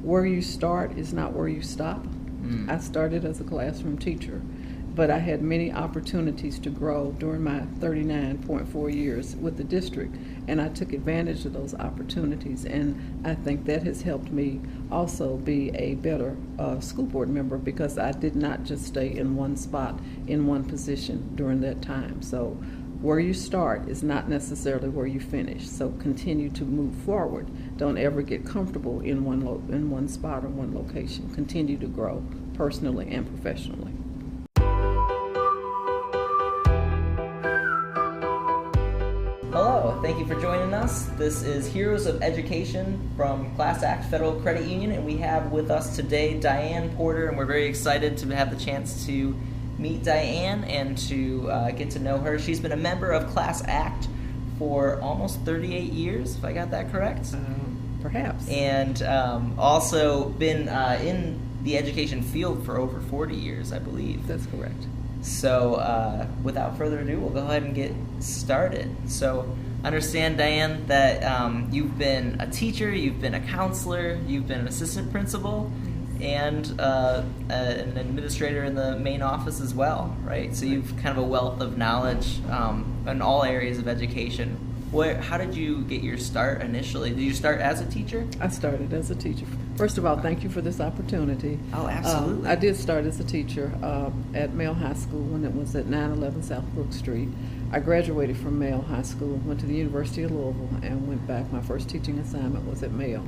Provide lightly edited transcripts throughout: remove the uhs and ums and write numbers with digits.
where you start is not where you stop. I started as a classroom teacher, but I had many opportunities to grow during my 39.4 years with the district, and I took advantage of those opportunities, and I think that has helped me also be a better school board member, because I did not just stay in one spot, in one position during that time. So where you start is not necessarily where you finish, so continue to move forward. Don't ever get comfortable in one spot or one location. Continue to grow personally and professionally. Hello, thank you for joining us. This is Heroes of Education from Class Act Federal Credit Union, and we have with us today Diane Porter, and we're very excited to have the chance to meet Diane and to get to know her. She's been a member of Class Act for almost 38 years, if I got that correct. Perhaps. And also been in the education field for over 40 years, I believe. That's correct. So without further ado, we'll go ahead and get started. So understand, Diane, that you've been a teacher, you've been a counselor, you've been an assistant principal, and an administrator in the main office as well, right? So you've kind of a wealth of knowledge in all areas of education. How did you get your start initially? Did you start as a teacher? I started as a teacher. First of all, thank you for this opportunity. Oh, absolutely. I did start as a teacher at Male High School when it was at 911 South Brook Street. I graduated from Male High School, went to the University of Louisville, and went back. My first teaching assignment was at Male.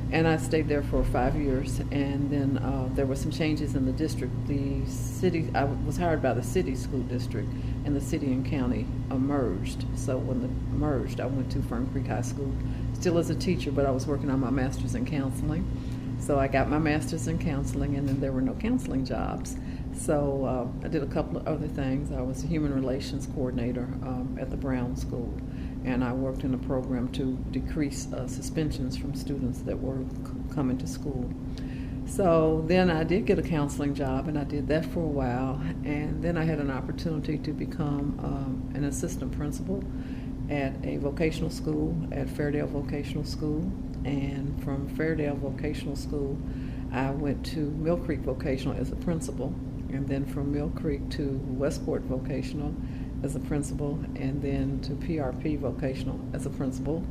And I stayed there for 5 years, and then there were some changes in the district. The city, I was hired by the city school district, and the city and county merged. So when they merged, I went to Fern Creek High School, still as a teacher, but I was working on my master's in counseling. So I got my master's in counseling, and then there were no counseling jobs. So I did a couple of other things. I was a human relations coordinator at the Brown School, and I worked in a program to decrease suspensions from students that were coming to school. So then I did get a counseling job, and I did that for a while, and then I had an opportunity to become an assistant principal at a vocational school at Fairdale Vocational School, and from Fairdale Vocational School I went to Mill Creek Vocational as a principal, and then from Mill Creek to Westport Vocational as a principal, and then to PRP Vocational as a principal.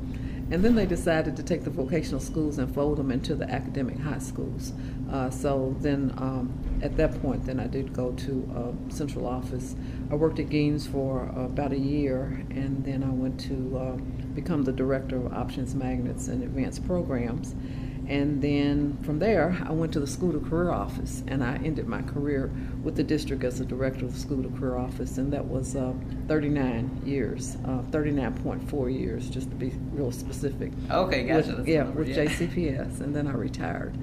And then they decided to take the vocational schools and fold them into the academic high schools. So then at that point, then I did go to central office. I worked at Gaines for about a year, and then I went to become the director of options, magnets, and advanced programs. And then from there, I went to the School to Career Office, and I ended my career with the district as the director of the School to Career Office, and that was 39 years, 39.4 years, just to be real specific. Okay, gotcha. With JCPS, and then I retired,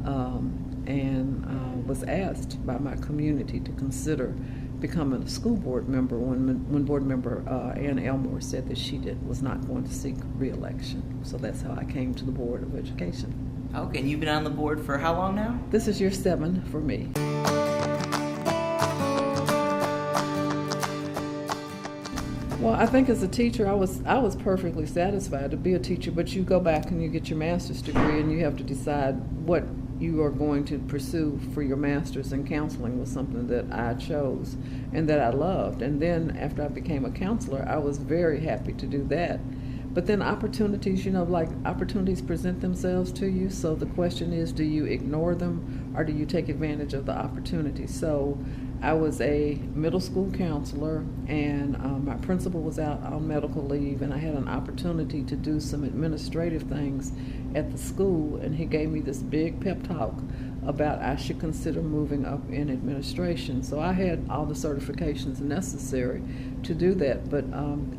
and was asked by my community to consider becoming a school board member when board member Ann Elmore said that she was not going to seek re-election. So that's how I came to the Board of Education. Okay, and you've been on the board for how long now? This is year 7 for me. Well, I think as a teacher, I was perfectly satisfied to be a teacher, but you go back and you get your master's degree, and you have to decide what you are going to pursue for your master's, and counseling was something that I chose and that I loved. And then after I became a counselor, I was very happy to do that. But then opportunities, opportunities present themselves to you. So the question is, do you ignore them or do you take advantage of the opportunity? So I was a middle school counselor, and my principal was out on medical leave, and I had an opportunity to do some administrative things at the school, and he gave me this big pep talk about I should consider moving up in administration. So I had all the certifications necessary to do that, but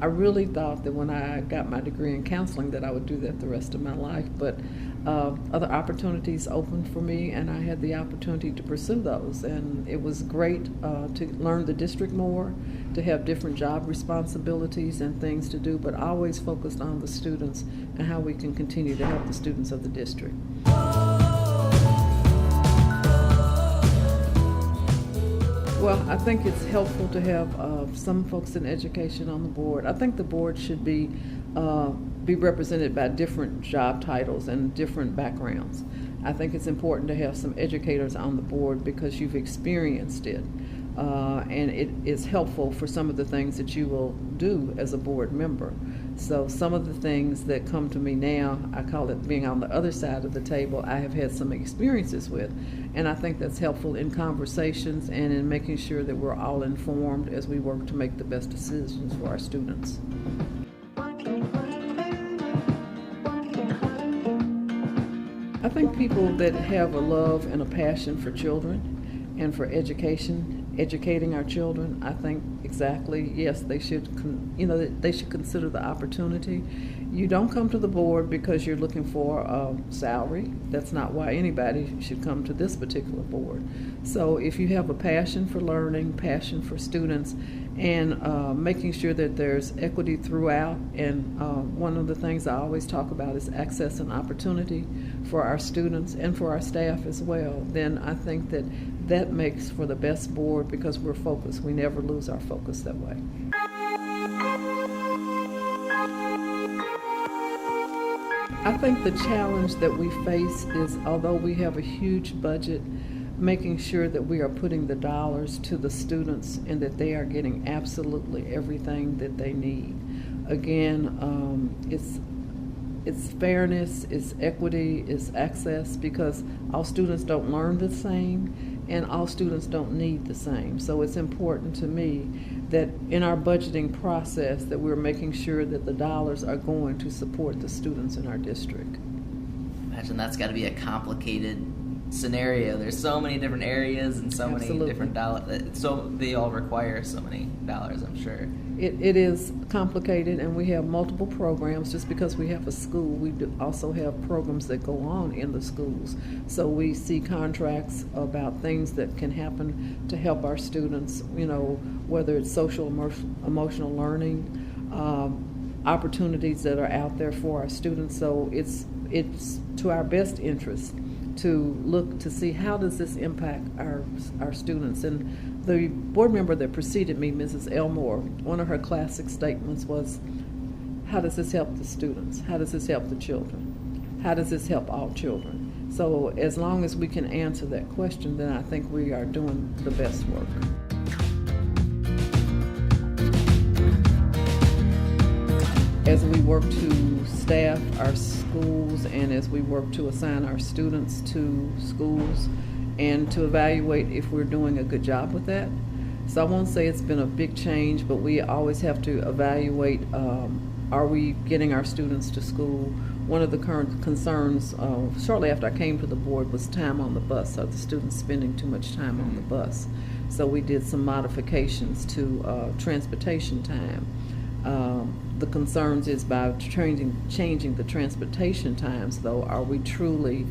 I really thought that when I got my degree in counseling that I would do that the rest of my life, but other opportunities opened for me, and I had the opportunity to pursue those, and it was great to learn the district more, to have different job responsibilities and things to do, but always focused on the students and how we can continue to help the students of the district. Well, I think it's helpful to have some folks in education on the board. I think the board should be represented by different job titles and different backgrounds. I think it's important to have some educators on the board because you've experienced it. And it is helpful for some of the things that you will do as a board member. So some of the things that come to me now, I call it being on the other side of the table, I have had some experiences with. And I think that's helpful in conversations and in making sure that we're all informed as we work to make the best decisions for our students. I think people that have a love and a passion for children and for educating our children, I think exactly, yes, they should, they should consider the opportunity. You don't come to the board because you're looking for a salary. That's not why anybody should come to this particular board. So if you have a passion for learning, passion for students, and making sure that there's equity throughout, and one of the things I always talk about is access and opportunity for our students and for our staff as well, then I think that makes for the best board because we're focused. We never lose our focus that way. I think the challenge that we face is, although we have a huge budget, making sure that we are putting the dollars to the students and that they are getting absolutely everything that they need. Again, it's fairness, it's equity, it's access, because all students don't learn the same and all students don't need the same. So it's important to me that in our budgeting process that we're making sure that the dollars are going to support the students in our district. Imagine that's got to be a complicated scenario. There's so many different areas and so Absolutely. many different dollars. So they all require so many dollars, I'm sure. It is complicated, and we have multiple programs. Just because we have a school, we do also have programs that go on in the schools. So we see contracts about things that can happen to help our students, whether it's social emotional learning, opportunities that are out there for our students. So it's to our best interest to look to see how does this impact our students. And the board member that preceded me, Mrs. Elmore, one of her classic statements was, how does this help the students? How does this help the children? How does this help all children? So as long as we can answer that question, then I think we are doing the best work. As we work to staff our schools and as we work to assign our students to schools and to evaluate if we're doing a good job with that. So I won't say it's been a big change, but we always have to evaluate, are we getting our students to school? One of the current concerns shortly after I came to the board was time on the bus. Are the students spending too much time on the bus? So we did some modifications to transportation time. The concerns is by changing the transportation times, though, are we truly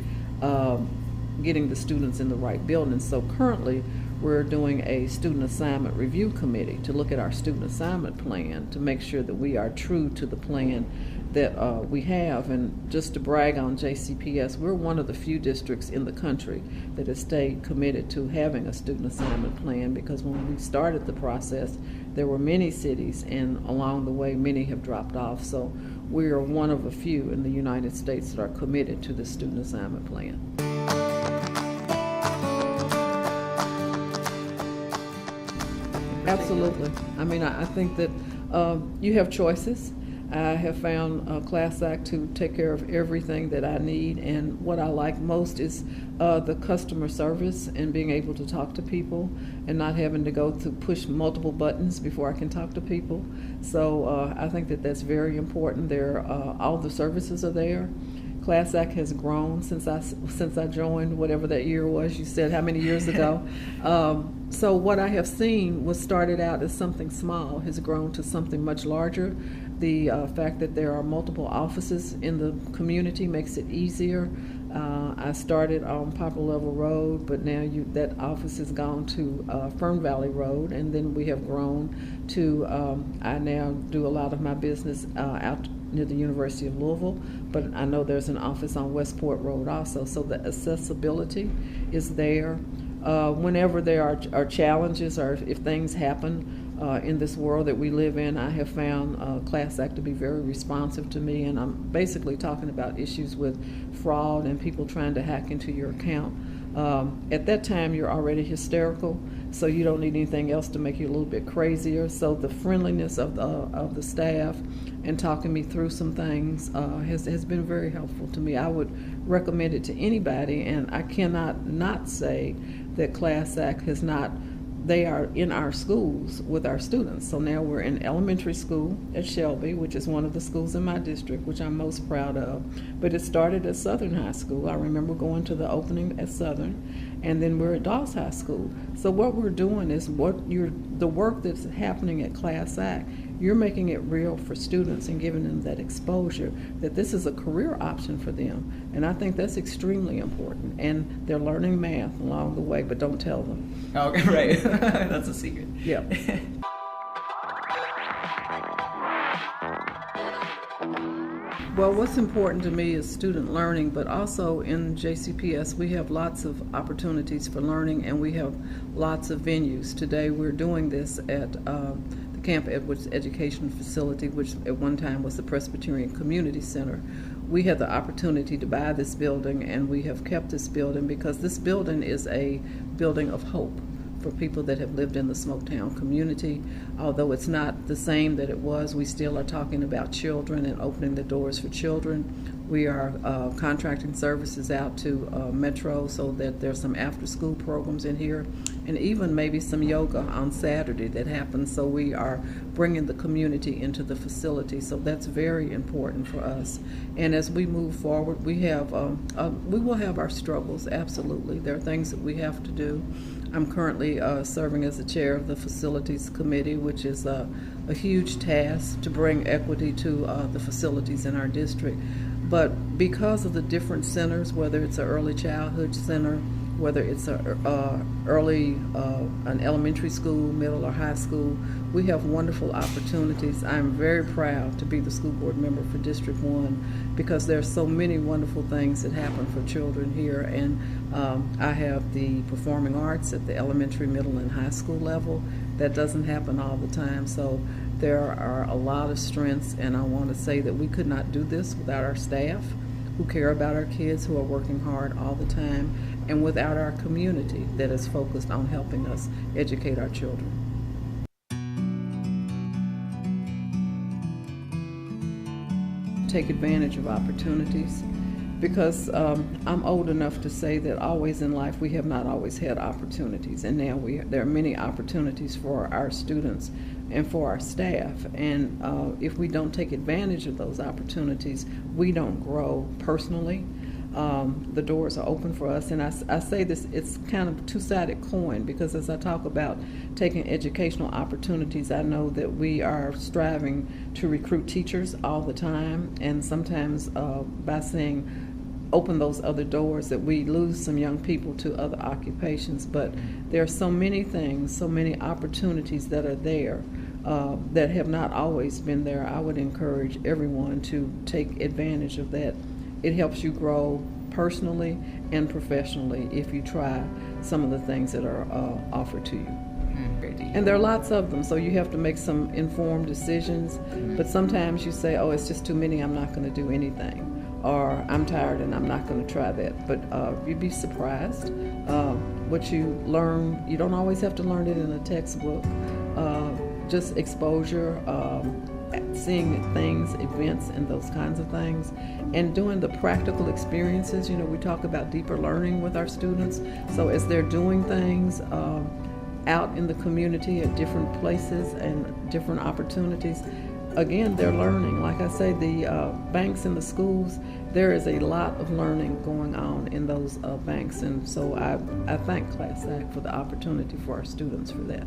getting the students in the right building? So currently we're doing a student assignment review committee to look at our student assignment plan to make sure that we are true to the plan that we have. And just to brag on JCPS, we're one of the few districts in the country that has stayed committed to having a student assignment plan, because when we started the process there were many cities, and along the way many have dropped off. So we are one of a few in the United States that are committed to the student assignment plan. Absolutely. I mean, I think that you have choices. I have found Class Act to take care of everything that I need, and what I like most is the customer service and being able to talk to people and not having to go to push multiple buttons before I can talk to people. So I think that that's very important. All the services are there. Class Act has grown since I joined, whatever that year was. You said how many years ago? So what I have seen was started out as something small has grown to something much larger. The fact that there are multiple offices in the community makes it easier. I started on Poplar Level Road, but now that office has gone to Fern Valley Road, and then we have grown to, I now do a lot of my business out near the University of Louisville, but I know there's an office on Westport Road also, so the accessibility is there. Whenever there are challenges or if things happen, In this world that we live in, I have found Class Act to be very responsive to me, and I'm basically talking about issues with fraud and people trying to hack into your account. At that time, you're already hysterical, so you don't need anything else to make you a little bit crazier. So the friendliness of the staff and talking me through some things has been very helpful to me. I would recommend it to anybody, and I cannot not say that Class Act has not. They are in our schools with our students. So now we're in elementary school at Shelby, which is one of the schools in my district, which I'm most proud of. But it started at Southern High School. I remember going to the opening at Southern, and then we're at Dawes High School. So what we're doing is the work that's happening at Class Act, you're making it real for students and giving them that exposure that this is a career option for them. And I think that's extremely important. And they're learning math along the way, but don't tell them. Okay, right. That's a secret. Yeah. Well, what's important to me is student learning, but also in JCPS we have lots of opportunities for learning, and we have lots of venues. Today we're doing this at the Camp Edwards Education Facility, which at one time was the Presbyterian Community Center. We had the opportunity to buy this building, and we have kept this building because this building is a building of hope for people that have lived in the Smoketown community. Although it's not the same that it was, we still are talking about children and opening the doors for children. We are contracting services out to Metro so that there's some after-school programs in here, and even maybe some yoga on Saturday that happens. So we are bringing the community into the facility. So that's very important for us. And as we move forward, we will have our struggles. Absolutely, there are things that we have to do. I'm currently serving as the chair of the facilities committee, which is a huge task to bring equity to the facilities in our district. But because of the different centers, whether it's an early childhood center, whether it's an elementary school, middle, or high school, we have wonderful opportunities. I'm very proud to be the school board member for District 1 because there are so many wonderful things that happen for children here. And I have the performing arts at the elementary, middle, and high school level. That doesn't happen all the time. So there are a lot of strengths, and I want to say that we could not do this without our staff who care about our kids, who are working hard all the time, and without our community that is focused on helping us educate our children. Take advantage of opportunities, because I'm old enough to say that always in life we have not always had opportunities, and now there are many opportunities for our students and for our staff, and if we don't take advantage of those opportunities, we don't grow personally. The doors are open for us, and I say this, it's kind of a two-sided coin, because as I talk about taking educational opportunities, I know that we are striving to recruit teachers all the time, and sometimes by saying open those other doors that we lose some young people to other occupations. But there are so many things, so many opportunities that are there that have not always been there. I would encourage everyone to take advantage of that. It helps you grow personally and professionally if you try some of the things that are offered to you. And there are lots of them, so you have to make some informed decisions. But sometimes you say, oh, it's just too many, I'm not going to do anything. Or I'm tired and I'm not going to try that. But you'd be surprised what you learn. You don't always have to learn it in a textbook. Just exposure, seeing things, events, and those kinds of things, and doing the practical experiences. You know, we talk about deeper learning with our students. So as they're doing things out in the community at different places and different opportunities, again, they're learning. Like I say, the banks in the schools, there is a lot of learning going on in those banks, and so I thank Class Act for the opportunity for our students for that.